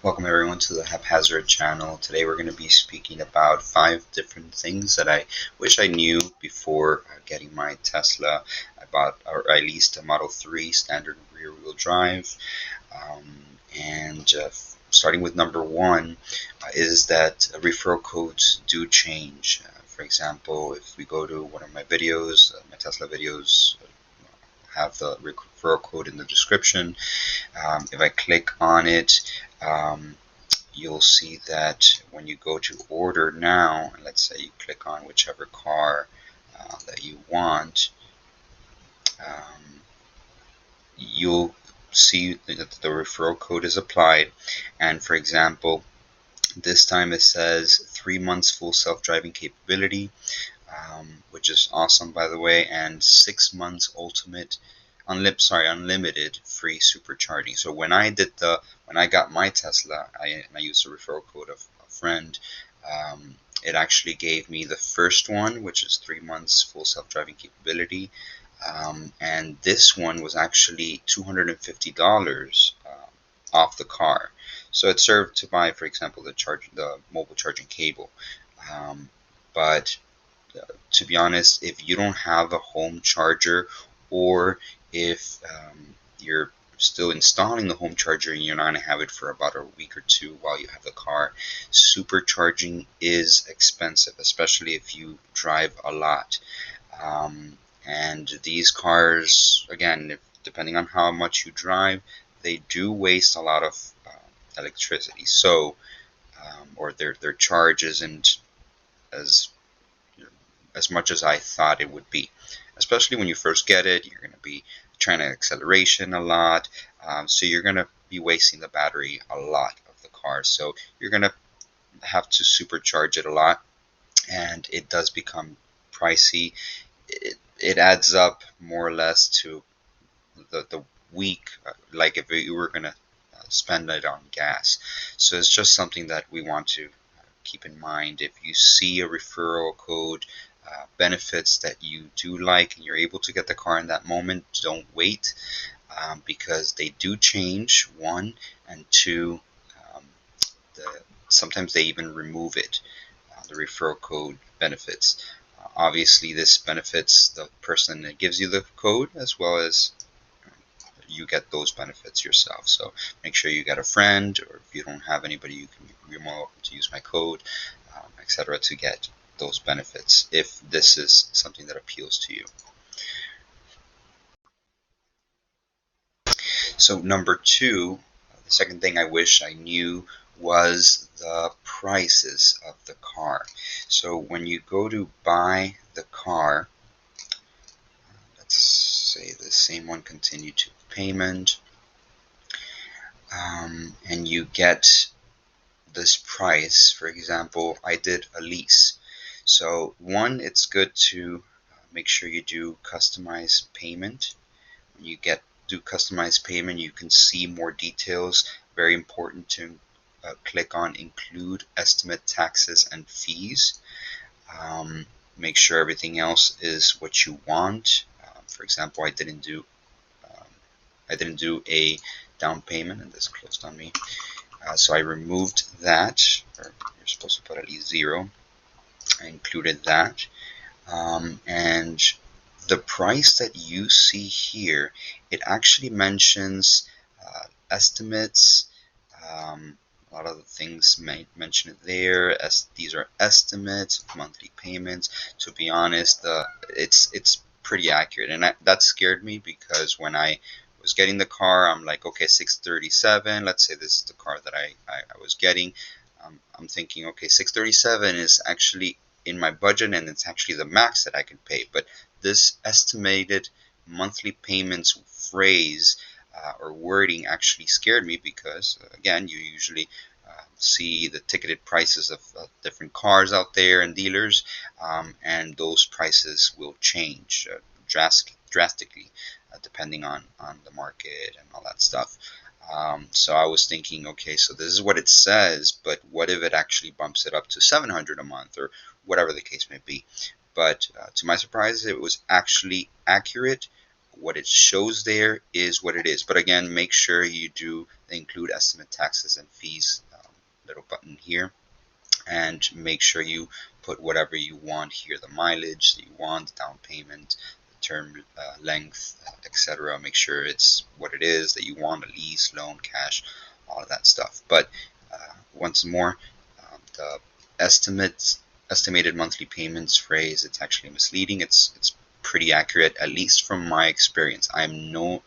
Welcome everyone to the Haphazard channel. Today we're going to be speaking about 5 different things that I wish I knew before getting my Tesla. I leased a Model 3 standard rear wheel drive. And starting with number 1 is that referral codes do change. For example, if we go to one of my videos, my Tesla videos have the referral code in the description. If I click on it, you'll see that when you go to order now, and let's say you click on whichever car that you want, you'll see that the referral code is applied. And for example, this time it says 3 months full self-driving capability, which is awesome, by the way, and 6 months unlimited free supercharging. So when I got my Tesla, I used a referral code of a friend. It actually gave me the first one, which is 3 months full self-driving capability, and this one was actually $250 off the car. So it served to buy, for example, the mobile charging cable. But to be honest, if you don't have a home charger, or if you're still installing the home charger and you're not going to have it for about a week or two while you have the car, supercharging is expensive, especially if you drive a lot. And these cars, again, depending on how much you drive, they do waste a lot of electricity. So, or their charge isn't as much as I thought it would be. Especially when you first get it, you're going to be trying to acceleration a lot, so you're going to be wasting the battery a lot of the car. So you're going to have to supercharge it a lot, and it does become pricey. It adds up more or less to the week, like if you were going to spend it on gas. So it's just something that we want to keep in mind. If you see a referral code, benefits that you do like, and you're able to get the car in that moment, don't wait, because they do change, one, and two, um, sometimes they even remove it, the referral code benefits. Obviously, this benefits the person that gives you the code, as well as you get those benefits yourself. So make sure you get a friend, or if you don't have anybody, you're more welcome to use my code, etc., to get those benefits if this is something that appeals to you. So number 2, the second thing I wish I knew was the prices of the car. So when you go to buy the car, let's say the same one, continue to payment, and you get this price. For example, I did a lease. So one, it's good to make sure you do customized payment. When you do customized payment, you can see more details. Very important to click on include estimate taxes and fees. Make sure everything else is what you want. For example, I didn't do a down payment, and this closed on me. So I removed that, or you're supposed to put at least 0. I included that. And the price that you see here, it actually mentions estimates. A lot of the things mentioned there, as these are estimates of monthly payments. To be honest, it's pretty accurate, and that scared me, because when I was getting the car, I'm like, okay, 637. Let's say this is the car that I was getting. I'm thinking, okay, 637 is actually in my budget, and it's actually the max that I can pay. But this estimated monthly payments phrase or wording actually scared me, because again, you usually see the ticketed prices of different cars out there and dealers, and those prices will change drastically depending on the market and all that stuff. So I was thinking, okay, so this is what it says, but what if it actually bumps it up to 700 a month, or whatever the case may be? But to my surprise, it was actually accurate. what it shows there is what it is. But again, make sure you do include estimate taxes and fees, little button here, and make sure you put whatever you want here, the mileage that you want, the down payment, the term length, etc. Make sure it's what it is that you want, a lease, loan, cash, all of that stuff. But once more, the estimated monthly payments phrase, it's actually misleading. It's pretty accurate, at least from my experience. I'm no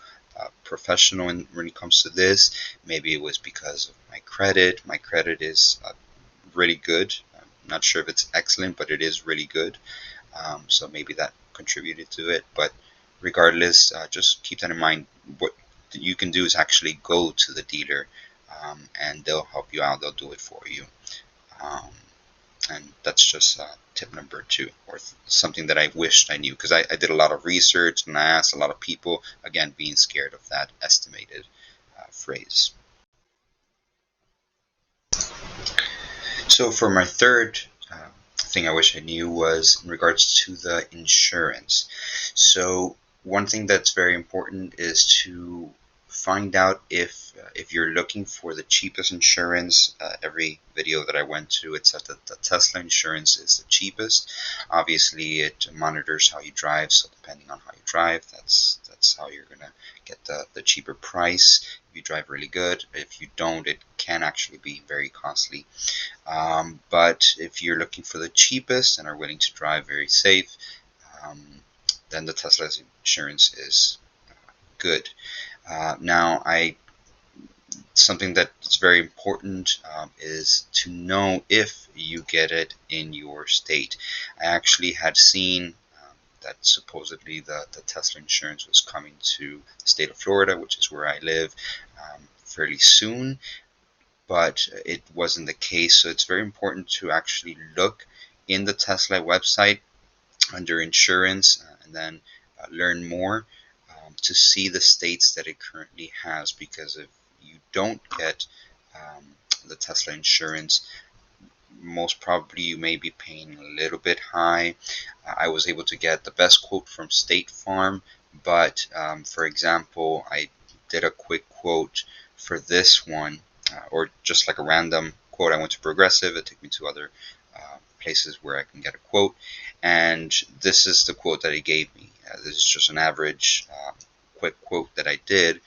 professional when it comes to this. Maybe it was because of my credit. My credit is really good. I'm not sure if it's excellent, but it is really good. So maybe that contributed to it. But regardless, just keep that in mind. What you can do is actually go to the dealer, and they'll help you out. They'll do it for you. Um, and that's just tip number 2, or something that I wished I knew, because I did a lot of research and I asked a lot of people, again, being scared of that estimated phrase. So for my third thing I wish I knew was in regards to the insurance. So one thing that's very important is to find out if you're looking for the cheapest insurance. Every video that I went to, it said that the Tesla insurance is the cheapest. Obviously, it monitors how you drive, so depending on how you drive, that's how you're gonna get the cheaper price. If you drive really good, if you don't, it can actually be very costly. But if you're looking for the cheapest and are willing to drive very safe, then the Tesla insurance is good. Now, something that's very important is to know if you get it in your state. I actually had seen that supposedly the Tesla insurance was coming to the state of Florida, which is where I live, fairly soon, but it wasn't the case. So it's very important to actually look in the Tesla website under insurance, and then learn more to see the states that it currently has, because if you don't get the Tesla insurance, most probably you may be paying a little bit high. I was able to get the best quote from State Farm, but for example, I did a quick quote for this one, or just like a random quote. I went to Progressive, it took me to other places where I can get a quote, and this is the quote that he gave me. This is just an average quick quote that I did,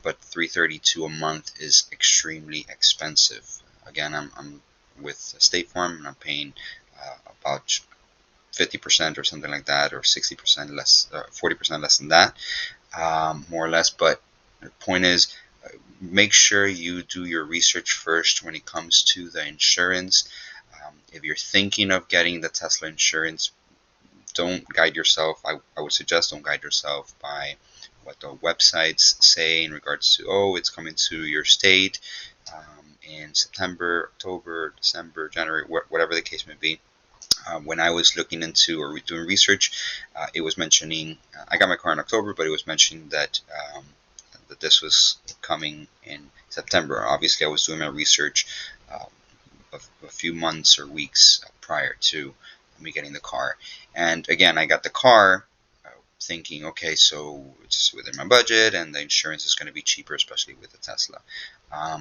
but $332 a month is extremely expensive. Again, I'm with State Farm, and I'm paying about 50% or something like that, or 60% less, 40% less than that, more or less. But the point is, make sure you do your research first when it comes to the insurance. If you're thinking of getting the Tesla insurance, don't guide yourself. I would suggest don't guide yourself by what the websites say in regards to, oh, it's coming to your state in September, October, December, January, whatever the case may be. When I was looking into or doing research, it was mentioning, I got my car in October, but it was mentioning that that this was coming in September. Obviously, I was doing my research a few months or weeks prior to me getting the car. And again, I got the car thinking, okay, so it's within my budget and the insurance is going to be cheaper, especially with the Tesla.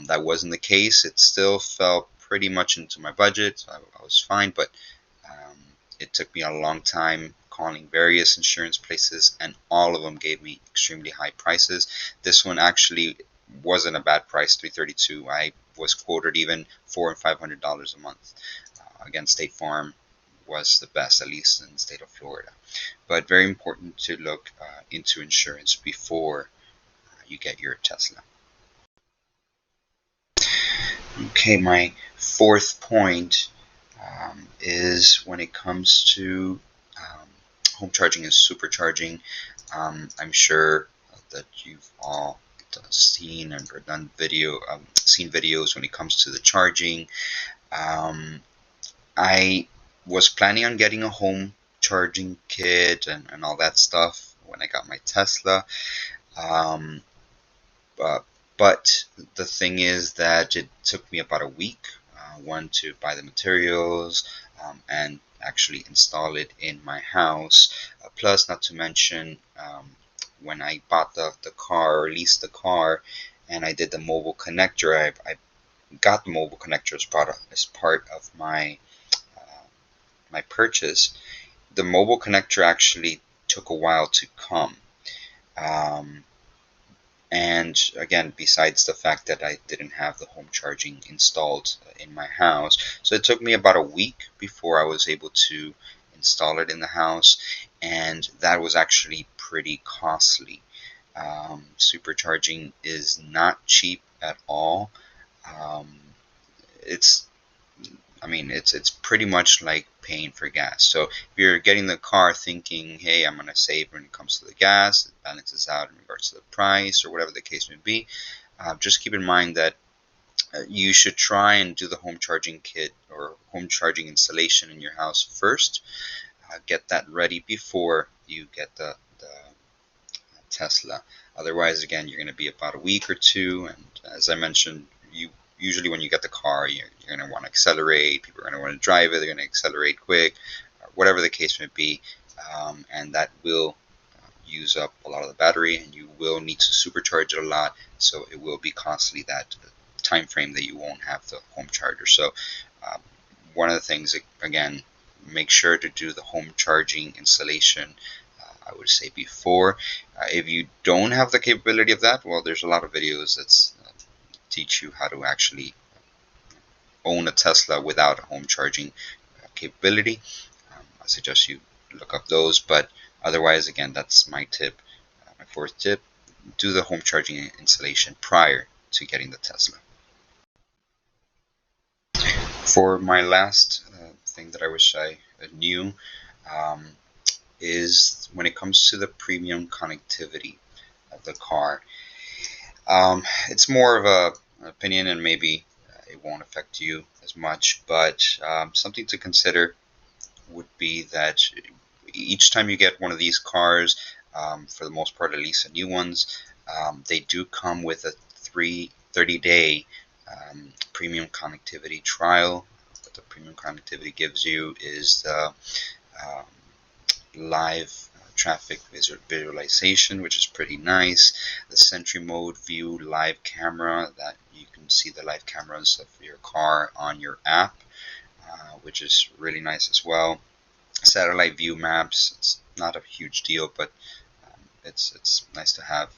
That wasn't the case. It still fell pretty much into my budget, so I was fine, but it took me a long time calling various insurance places, and all of them gave me extremely high prices. This one actually wasn't a bad price, $332. I was quoted even $400 and $500 a month. Again, State Farm was the best, at least in the state of Florida. But very important to look into insurance before you get your Tesla. Okay, my fourth point is when it comes to home charging and supercharging. I'm sure that you've all seen or done seen videos when it comes to the charging. I was planning on getting a home charging kit and all that stuff when I got my Tesla. Um, but the thing is that it took me about a week, one, to buy the materials and actually install it in my house. Plus, not to mention, when I bought the car or leased the car, and I did the mobile connector, I got the mobile connector as part of my purchase. The mobile connector actually took a while to come. Um, and again, besides the fact that I didn't have the home charging installed in my house, so it took me about a week before I was able to install it in the house, and that was actually pretty costly. Supercharging is not cheap at all. Um, it's it's pretty much like paying for gas. So if you're getting the car thinking, hey, I'm going to save when it comes to the gas, it balances out in regards to the price or whatever the case may be, just keep in mind that you should try and do the home charging kit or home charging installation in your house first. Get that ready before you get the Tesla. Otherwise, again, you're going to be about a week or two, and as I mentioned, usually when you get the car, you're going to want to accelerate. People are going to want to drive it. They're going to accelerate quick, whatever the case may be, and that will use up a lot of the battery, and you will need to supercharge it a lot. So it will be costly that time frame that you won't have the home charger. So one of the things, again, make sure to do the home charging installation. I would say before. If you don't have the capability of that, well, there's a lot of videos that teach you how to actually own a Tesla without a home charging capability. I suggest you look up those, but otherwise, again, that's my tip. My fourth tip: do the home charging installation prior to getting the Tesla. For my last thing that I wish I knew, um, is when it comes to the premium connectivity of the car. It's more of an opinion, and maybe it won't affect you as much, but something to consider would be that each time you get one of these cars, for the most part, at least the new ones, they do come with a 30-day premium connectivity trial. What the premium connectivity gives you is the um, live traffic visualization, which is pretty nice. The Sentry Mode View live camera, that you can see the live cameras of your car on your app, which is really nice as well. Satellite view maps, it's not a huge deal, but it's nice to have.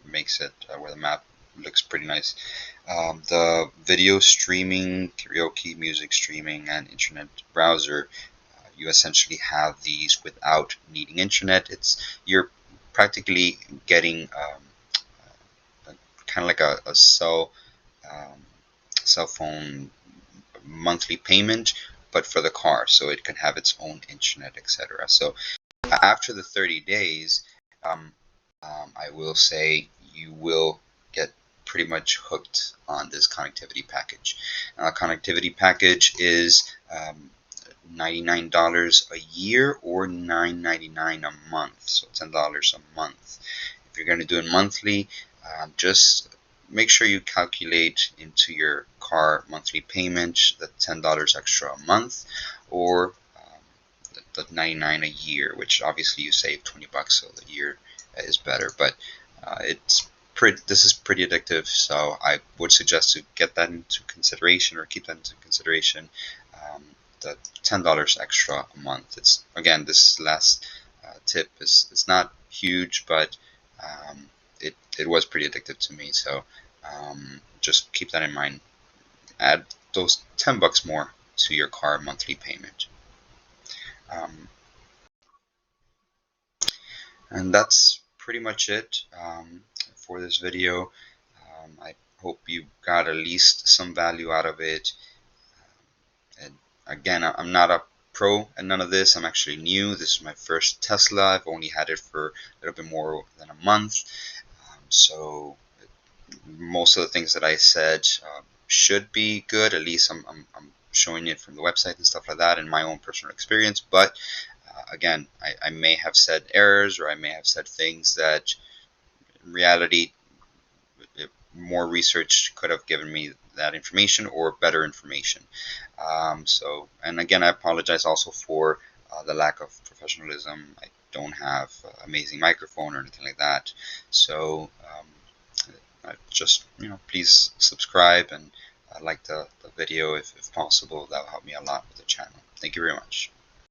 Makes it where the map looks pretty nice. The video streaming, karaoke, music streaming, and internet browser, you essentially have these without needing internet. You're practically getting kind of like a cell phone monthly payment, but for the car, so it can have its own internet, etc. So after the 30 days, I will say you will get pretty much hooked on this connectivity package. Now, a connectivity package is $99 a year or $9.99 a month, so $10 a month. If you're going to do it monthly, just make sure you calculate into your car monthly payment the $10 extra a month, or the $99 a year, which obviously you save $20, so the year is better. But this is pretty addictive, so I would suggest to get that into consideration, or keep that into consideration. The $10 extra a month. It's, again, this last tip is not huge, but it was pretty addictive to me. So just keep that in mind. Add those $10 more to your car monthly payment. And that's pretty much it for this video. I hope you got at least some value out of it. And again, I'm not a pro at none of this. I'm actually new. This is my first Tesla. I've only had it for a little bit more than a month. So most of the things that I said should be good. At least I'm showing it from the website and stuff like that in my own personal experience. But again, I may have said errors, or I may have said things that in reality more research could have given me that information or better information. And again, I apologize also for the lack of professionalism. don't have amazing microphone or anything like that. So just please subscribe and like the video if possible. That will help me a lot with the channel. Thank you very much.